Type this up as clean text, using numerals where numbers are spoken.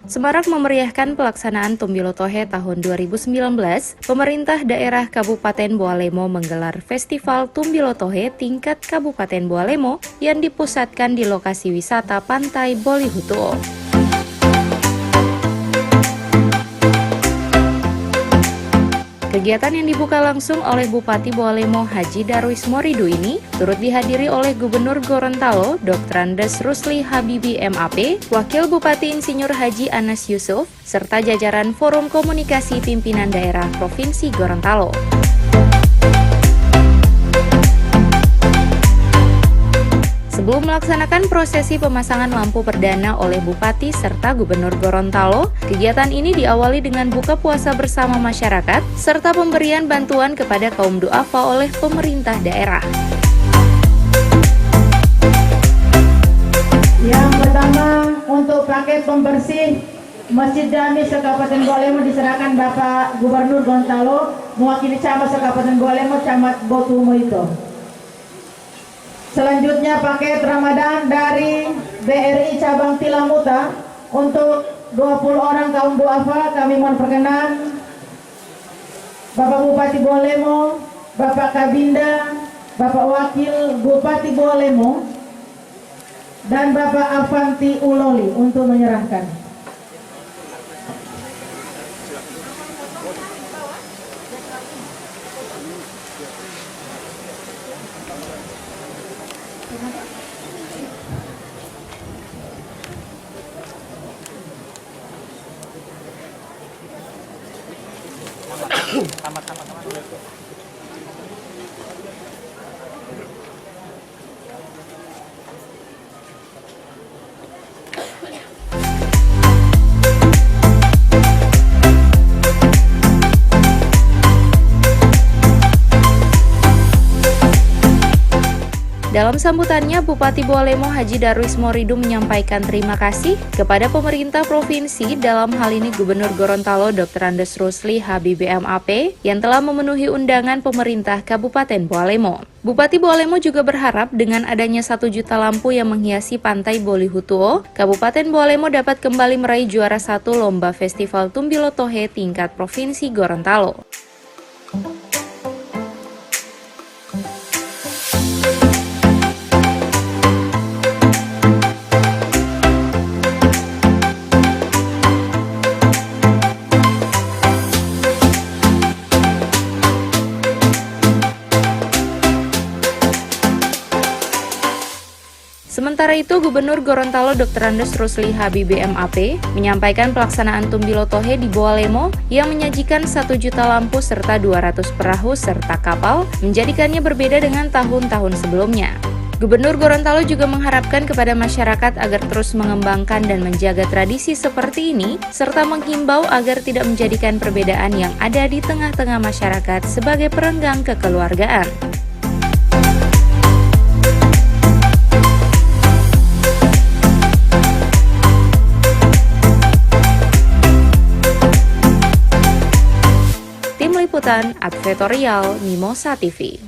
Semarak memeriahkan pelaksanaan Tumbilo Tohe tahun 2019, pemerintah daerah Kabupaten Bualemo menggelar Festival Tumbilo Tohe tingkat Kabupaten Bualemo yang dipusatkan di lokasi wisata Pantai Bolihutuo. Kegiatan yang dibuka langsung oleh Bupati Bualemo Haji Darwis Morido ini turut dihadiri oleh Gubernur Gorontalo Dr. Andes Rusli Habibi MAP, Wakil Bupati Insinyur Haji Anas Yusuf, serta jajaran Forum Komunikasi Pimpinan Daerah Provinsi Gorontalo. Sebelum melaksanakan prosesi pemasangan lampu perdana oleh Bupati serta Gubernur Gorontalo, kegiatan ini diawali dengan buka puasa bersama masyarakat serta pemberian bantuan kepada kaum duafa oleh pemerintah daerah. Yang pertama, untuk paket pembersih Masjid Jami Kabupaten Bualemo diserahkan Bapak Gubernur Gorontalo mewakili Camat Kabupaten Bualemo, Camat Botumo itu. Selanjutnya paket Ramadan dari BRI Cabang Tilamuta untuk 20 orang kaum duafa. Kami mohon perkenan Bapak Bupati Bualemo, Bapak Kabinda, Bapak Wakil Bupati Bualemo, dan Bapak Avanti Uloli untuk menyerahkan. Dalam sambutannya, Bupati Bualemo Haji Darwis Morido menyampaikan terima kasih kepada pemerintah provinsi, dalam hal ini Gubernur Gorontalo Dr. Andes Rusli Habibi MAP, yang telah memenuhi undangan pemerintah Kabupaten Bualemo. Bupati Bualemo juga berharap dengan adanya 1 juta lampu yang menghiasi Pantai Bolihutuo, Kabupaten Bualemo dapat kembali meraih juara 1 Lomba Festival Tumbilo Tohe tingkat Provinsi Gorontalo. Sementara itu, Gubernur Gorontalo Dr. Andes Rusli Habibi MAP menyampaikan pelaksanaan Tumbilo Tohe di Bualemo yang menyajikan 1 juta lampu serta 200 perahu serta kapal menjadikannya berbeda dengan tahun-tahun sebelumnya. Gubernur Gorontalo juga mengharapkan kepada masyarakat agar terus mengembangkan dan menjaga tradisi seperti ini, serta menghimbau agar tidak menjadikan perbedaan yang ada di tengah-tengah masyarakat sebagai perenggang kekeluargaan. Tim Liputan Advertorial Mimosa TV.